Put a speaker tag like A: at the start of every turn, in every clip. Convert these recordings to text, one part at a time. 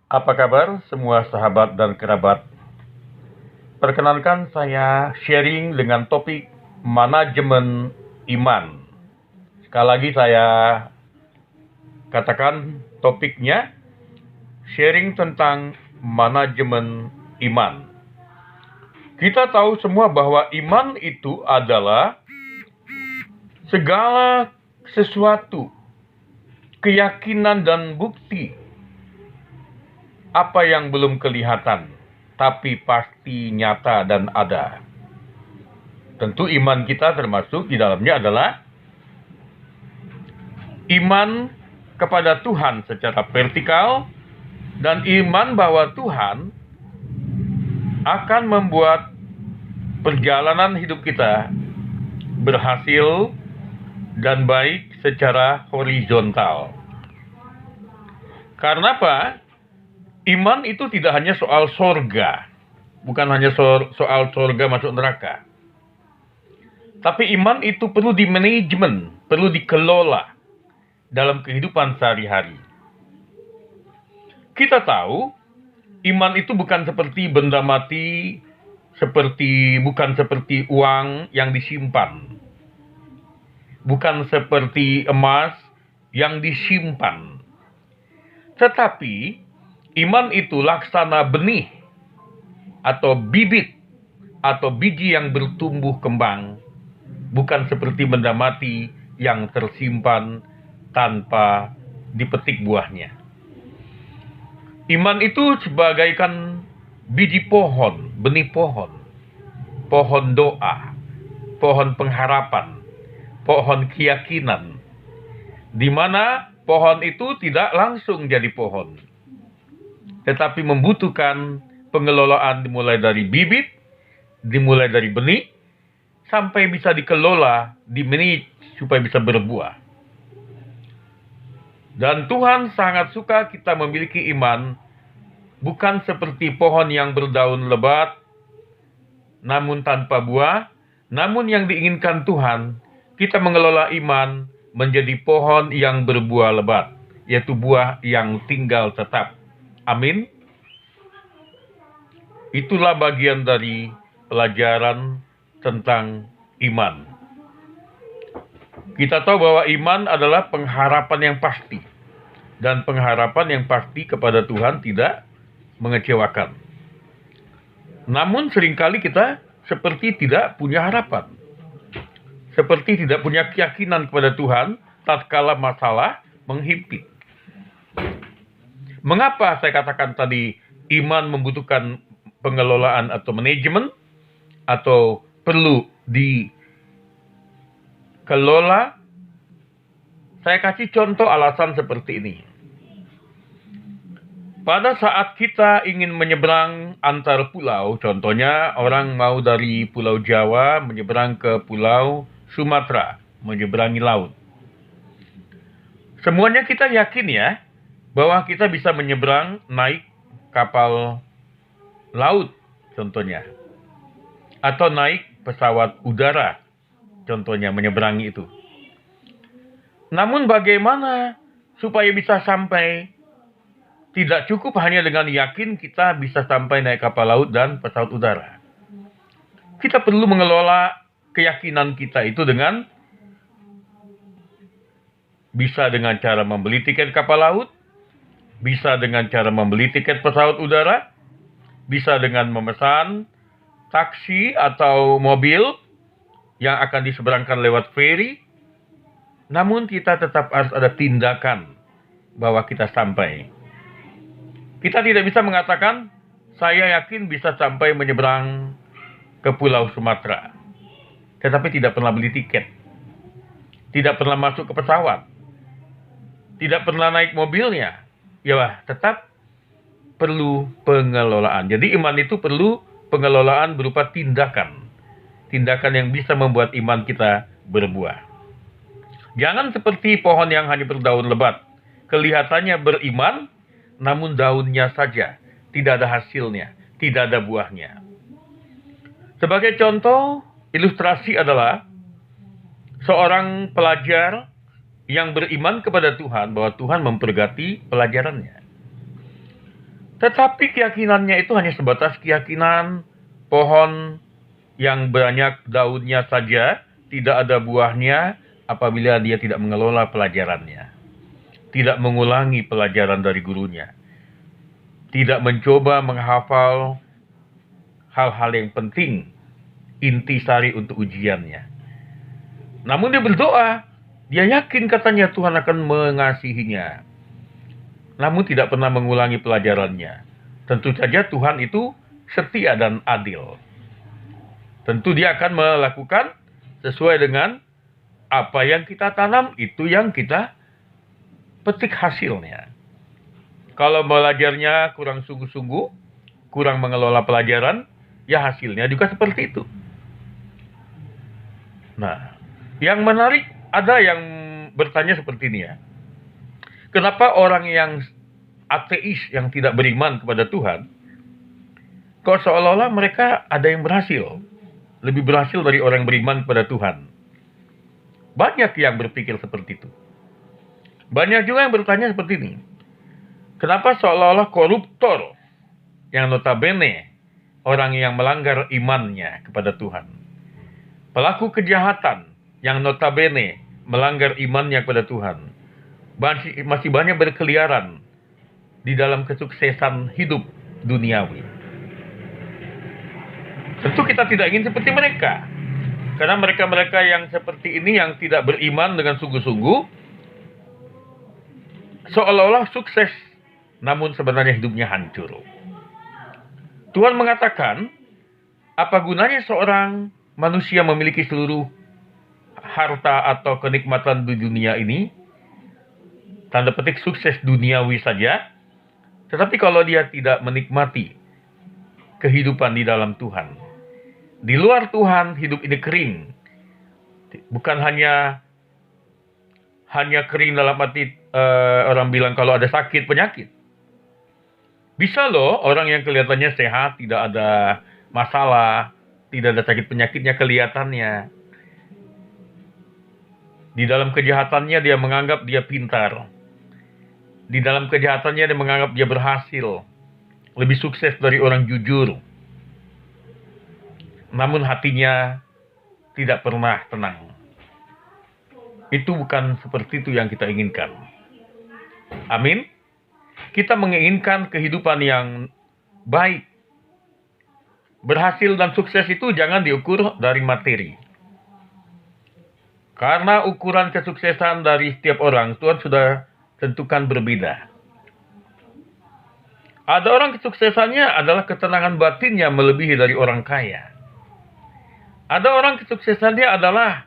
A: Apa kabar semua sahabat dan kerabat? Perkenalkan saya sharing dengan topik manajemen iman. Sekali lagi saya katakan topiknya sharing tentang manajemen iman. Kita tahu semua bahwa iman itu adalah segala sesuatu, keyakinan dan bukti apa yang belum kelihatan, tapi pasti nyata dan ada. Tentu iman kita termasuk di dalamnya adalah iman kepada Tuhan secara vertikal dan iman bahwa Tuhan akan membuat perjalanan hidup kita berhasil dan baik secara horizontal. Karena apa? Iman itu tidak hanya soal sorga, bukan hanya soal sorga masuk neraka. Tapi iman itu perlu dimanajemen, perlu dikelola dalam kehidupan sehari-hari. Kita tahu, iman itu bukan seperti benda mati, bukan seperti uang yang disimpan. Bukan seperti emas yang disimpan. Tetapi, iman itu laksana benih, atau bibit, atau biji yang bertumbuh kembang. Bukan seperti benda mati yang tersimpan tanpa dipetik buahnya. Iman itu sebagaikan biji pohon, benih pohon, pohon doa, pohon pengharapan, pohon keyakinan, di mana pohon itu tidak langsung jadi pohon, tetapi membutuhkan pengelolaan dimulai dari bibit, dimulai dari benih, sampai bisa dikelola, dimanage supaya bisa berbuah. Dan Tuhan sangat suka kita memiliki iman, bukan seperti pohon yang berdaun lebat, namun tanpa buah. Namun yang diinginkan Tuhan, kita mengelola iman menjadi pohon yang berbuah lebat, yaitu buah yang tinggal tetap. Amin. Itulah bagian dari pelajaran tentang iman. Kita tahu bahwa iman adalah pengharapan yang pasti. Dan pengharapan yang pasti kepada Tuhan tidak mengecewakan. Namun seringkali kita seperti tidak punya harapan. Seperti tidak punya keyakinan kepada Tuhan tatkala masalah menghimpit. Mengapa saya katakan tadi iman membutuhkan pengelolaan atau manajemen, atau perlu dikelola? Saya kasih contoh alasan seperti ini. Pada saat kita ingin menyeberang antar pulau, contohnya orang mau dari Pulau Jawa menyeberang ke Pulau Sumatera, menyeberangi laut. Semuanya kita yakin ya, bahwa kita bisa menyeberang naik kapal laut, contohnya. Atau naik pesawat udara, contohnya menyeberangi itu. Namun bagaimana supaya bisa sampai? Tidak cukup hanya dengan yakin kita bisa sampai naik kapal laut dan pesawat udara. Kita perlu mengelola keyakinan kita itu bisa dengan cara membeli tiket kapal laut, bisa dengan cara membeli tiket pesawat udara, bisa dengan memesan taksi atau mobil yang akan diseberangkan lewat feri. Namun kita tetap harus ada tindakan bahwa kita sampai. Kita tidak bisa mengatakan, saya yakin bisa sampai menyeberang ke Pulau Sumatera, tetapi tidak pernah beli tiket, tidak pernah masuk ke pesawat, tidak pernah naik mobilnya. Ya, tetap perlu pengelolaan. Jadi iman itu perlu pengelolaan berupa tindakan. Tindakan yang bisa membuat iman kita berbuah. Jangan seperti pohon yang hanya berdaun lebat. Kelihatannya beriman, namun daunnya saja, tidak ada hasilnya, tidak ada buahnya. Sebagai contoh, ilustrasi adalah seorang pelajar yang beriman kepada Tuhan, bahwa Tuhan memberkati pelajarannya. Tetapi keyakinannya itu hanya sebatas keyakinan pohon yang banyak daunnya saja, tidak ada buahnya apabila dia tidak mengelola pelajarannya, tidak mengulangi pelajaran dari gurunya, tidak mencoba menghafal hal-hal yang penting, intisari untuk ujiannya. Namun dia berdoa, dia yakin katanya Tuhan akan mengasihinya, namun tidak pernah mengulangi pelajarannya. Tentu saja Tuhan itu setia dan adil. Tentu dia akan melakukan sesuai dengan apa yang kita tanam, itu yang kita petik hasilnya. Kalau belajarnya kurang sungguh-sungguh, kurang mengelola pelajaran, ya hasilnya juga seperti itu. Nah, yang menarik ada yang bertanya seperti ini ya. Kenapa orang yang ateis, yang tidak beriman kepada Tuhan, kok seolah-olah mereka ada yang berhasil, lebih berhasil dari orang yang beriman kepada Tuhan? Banyak yang berpikir seperti itu. Banyak juga yang bertanya seperti ini. Kenapa seolah-olah koruptor, yang notabene orang yang melanggar imannya kepada Tuhan, pelaku kejahatan yang notabene melanggar imannya kepada Tuhan, masih banyak berkeliaran di dalam kesuksesan hidup duniawi? Tentu kita tidak ingin seperti mereka. Karena mereka-mereka yang seperti ini, yang tidak beriman dengan sungguh-sungguh, seolah-olah sukses, namun sebenarnya hidupnya hancur. Tuhan mengatakan, apa gunanya seorang manusia memiliki seluruh harta atau kenikmatan di dunia ini, tanda petik sukses duniawi saja, tetapi kalau dia tidak menikmati kehidupan di dalam Tuhan. Di luar Tuhan, hidup ini kering. Bukan hanya kering dalam arti orang bilang kalau ada sakit, penyakit. Bisa loh orang yang kelihatannya sehat, tidak ada masalah, tidak ada sakit penyakitnya kelihatannya. Di dalam kejahatannya dia menganggap dia pintar. Di dalam kejahatannya dia menganggap dia berhasil. Lebih sukses dari orang jujur. Namun hatinya tidak pernah tenang. Itu bukan seperti itu yang kita inginkan. Amin. Kita menginginkan kehidupan yang baik. Berhasil dan sukses itu jangan diukur dari materi. Karena ukuran kesuksesan dari setiap orang, Tuhan sudah tentukan berbeda. Ada orang kesuksesannya adalah ketenangan batinnya melebihi dari orang kaya. Ada orang kesuksesannya adalah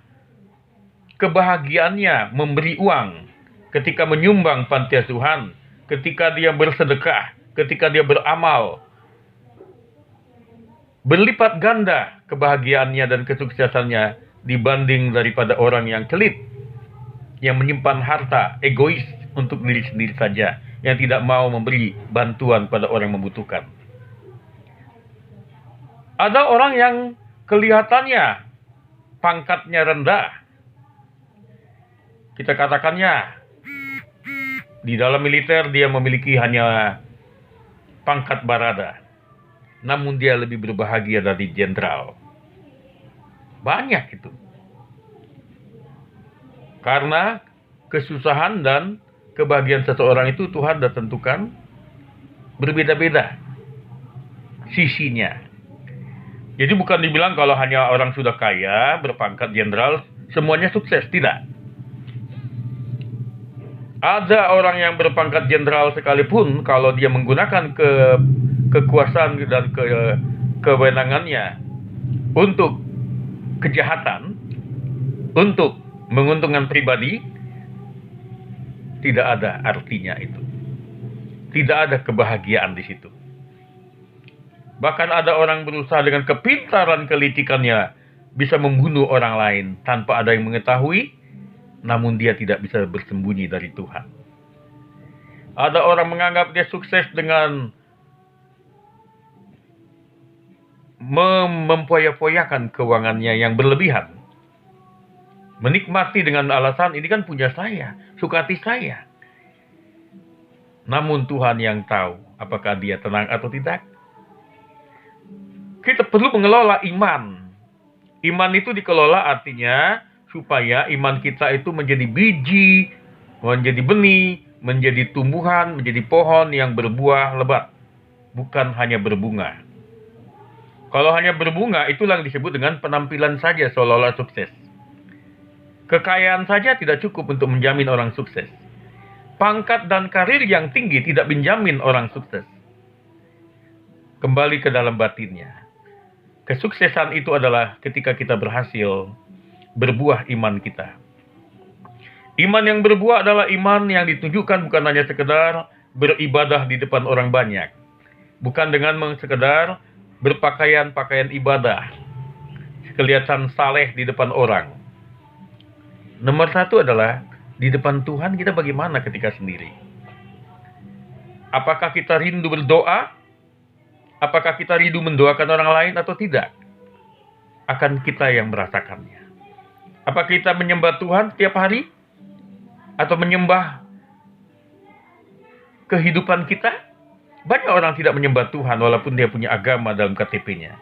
A: kebahagiaannya memberi uang ketika menyumbang panti asuhan, ketika dia bersedekah, ketika dia beramal. Berlipat ganda kebahagiaannya dan kesuksesannya dibanding daripada orang yang kelit, yang menyimpan harta, egois untuk diri sendiri saja, yang tidak mau memberi bantuan pada orang yang membutuhkan. Ada orang yang kelihatannya pangkatnya rendah. Kita katakannya di dalam militer dia memiliki hanya pangkat barada. Namun dia lebih berbahagia dari jenderal. Banyak itu. Karena kesusahan dan kebahagiaan seseorang itu Tuhan sudah tentukan berbeda-beda sisinya. Jadi bukan dibilang kalau hanya orang sudah kaya, berpangkat jenderal, semuanya sukses. Tidak. Ada orang yang berpangkat jenderal sekalipun, kalau dia menggunakan kekuasaan dan kewenangannya untuk kejahatan, untuk menguntungkan pribadi, tidak ada artinya itu. Tidak ada kebahagiaan di situ. Bahkan ada orang berusaha dengan kepintaran kelicikannya bisa membunuh orang lain tanpa ada yang mengetahui, namun dia tidak bisa bersembunyi dari Tuhan. Ada orang menganggap dia sukses dengan mempoya-poyakan keuangannya yang berlebihan. Menikmati dengan alasan ini kan punya saya, suka hati saya. Namun Tuhan yang tahu apakah dia tenang atau tidak. Kita perlu mengelola iman. Iman itu dikelola artinya supaya iman kita itu menjadi biji, menjadi benih, menjadi tumbuhan, menjadi pohon yang berbuah lebat. Bukan hanya berbunga. Kalau hanya berbunga, itulah yang disebut dengan penampilan saja seolah-olah sukses. Kekayaan saja tidak cukup untuk menjamin orang sukses. Pangkat dan karir yang tinggi tidak menjamin orang sukses. Kembali ke dalam batinnya. Kesuksesan itu adalah ketika kita berhasil berbuah iman kita. Iman yang berbuah adalah iman yang ditunjukkan bukan hanya sekedar beribadah di depan orang banyak. Bukan dengan sekedar berpakaian-pakaian ibadah. Kelihatan saleh di depan orang. Nomor satu adalah di depan Tuhan kita bagaimana ketika sendiri. Apakah kita rindu berdoa? Apakah kita rindu mendoakan orang lain atau tidak? Akan kita yang merasakannya. Apakah kita menyembah Tuhan setiap hari? Atau menyembah kehidupan kita? Banyak orang tidak menyembah Tuhan walaupun dia punya agama dalam KTP-nya.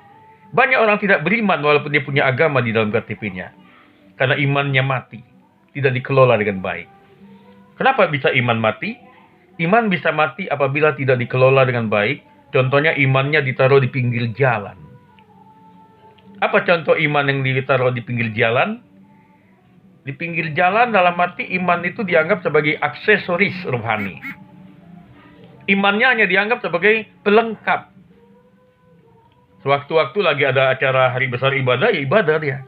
A: Banyak orang tidak beriman walaupun dia punya agama di dalam KTP-nya. Karena imannya mati. Tidak dikelola dengan baik. Kenapa bisa iman mati? Iman bisa mati apabila tidak dikelola dengan baik. Contohnya imannya ditaruh di pinggir jalan. Apa contoh iman yang ditaruh di pinggir jalan? Di pinggir jalan dalam arti iman itu dianggap sebagai aksesoris rohani. Imannya hanya dianggap sebagai pelengkap. Sewaktu-waktu lagi ada acara hari besar ibadah, ya ibadah dia.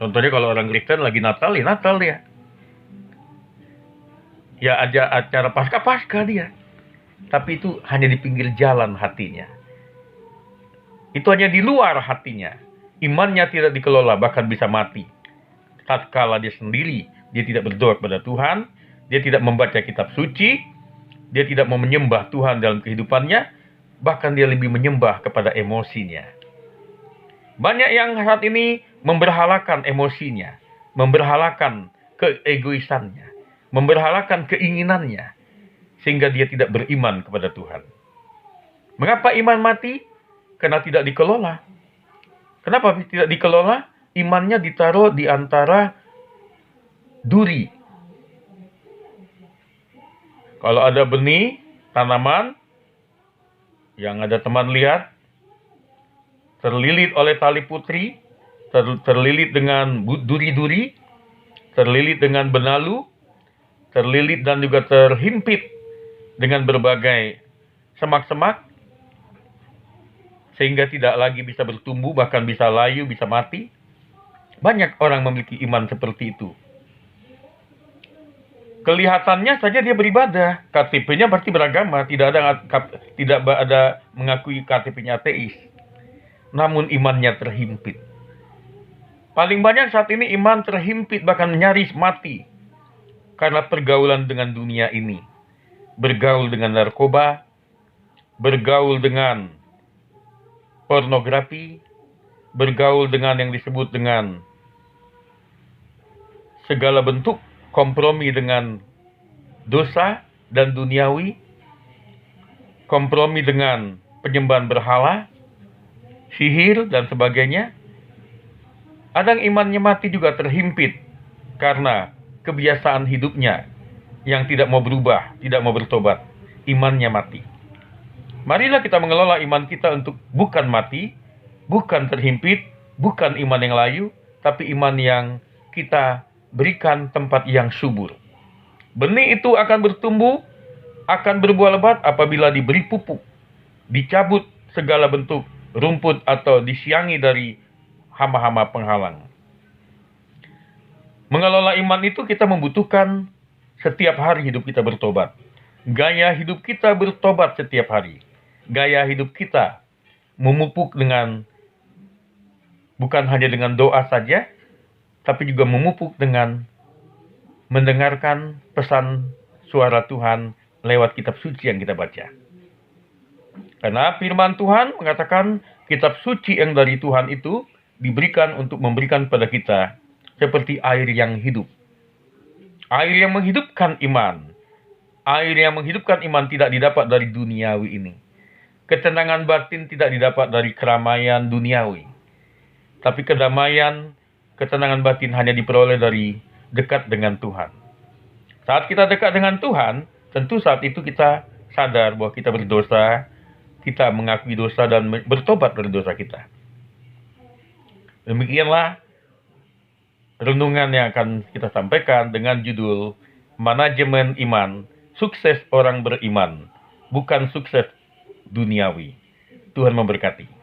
A: Contohnya kalau orang Kristen lagi Natal, ya Natal dia. Ya ada acara Paskah dia. Tapi itu hanya di pinggir jalan hatinya. Itu hanya di luar hatinya. Imannya tidak dikelola, bahkan bisa mati. Tatkala dia sendiri, dia tidak berdoa kepada Tuhan, dia tidak membaca kitab suci, dia tidak mau menyembah Tuhan dalam kehidupannya, bahkan dia lebih menyembah kepada emosinya. Banyak yang saat ini memberhalakan emosinya, memberhalakan keegoisannya, memberhalakan keinginannya, sehingga dia tidak beriman kepada Tuhan. Mengapa iman mati? Karena tidak dikelola. Kenapa tidak dikelola? Imannya ditaruh di antara duri. Kalau ada benih, tanaman, yang ada teman lihat, terlilit oleh tali putri, terlilit dengan duri-duri, terlilit dengan benalu, terlilit dan juga terhimpit dengan berbagai semak-semak, sehingga tidak lagi bisa bertumbuh, bahkan bisa layu, bisa mati. Banyak orang memiliki iman seperti itu. Kelihatannya saja dia beribadah, KTP-nya pasti beragama, tidak ada mengakui KTP-nya ateis. Namun imannya terhimpit. Paling banyak saat ini iman terhimpit, bahkan nyaris mati karena pergaulan dengan dunia ini. Bergaul dengan narkoba, bergaul dengan pornografi, bergaul dengan yang disebut dengan segala bentuk kompromi dengan dosa dan duniawi, kompromi dengan penyembahan berhala, sihir, dan sebagainya. Ada yang imannya mati juga terhimpit karena kebiasaan hidupnya yang tidak mau berubah, tidak mau bertobat. Imannya mati. Marilah kita mengelola iman kita untuk bukan mati, bukan terhimpit, bukan iman yang layu, tapi iman yang kita berikan tempat yang subur. Benih itu akan bertumbuh, akan berbuah lebat apabila diberi pupuk, dicabut segala bentuk rumput atau disiangi dari hama-hama penghalang. Mengelola iman itu kita membutuhkan setiap hari hidup kita bertobat. Gaya hidup kita bertobat setiap hari. Gaya hidup kita memupuk dengan, bukan hanya dengan doa saja, tapi juga memupuk dengan mendengarkan pesan suara Tuhan lewat kitab suci yang kita baca. Karena firman Tuhan mengatakan kitab suci yang dari Tuhan itu diberikan untuk memberikan pada kita seperti air yang hidup. Air yang menghidupkan iman. Air yang menghidupkan iman tidak didapat dari duniawi ini. Ketenangan batin tidak didapat dari keramaian duniawi. Tapi kedamaian, ketenangan batin hanya diperoleh dari dekat dengan Tuhan. Saat kita dekat dengan Tuhan, tentu saat itu kita sadar bahwa kita berdosa, kita mengakui dosa dan bertobat dari dosa kita. Demikianlah renungan yang akan kita sampaikan dengan judul Manajemen Iman, Sukses Orang Beriman, Bukan Sukses Duniawi. Tuhan memberkati.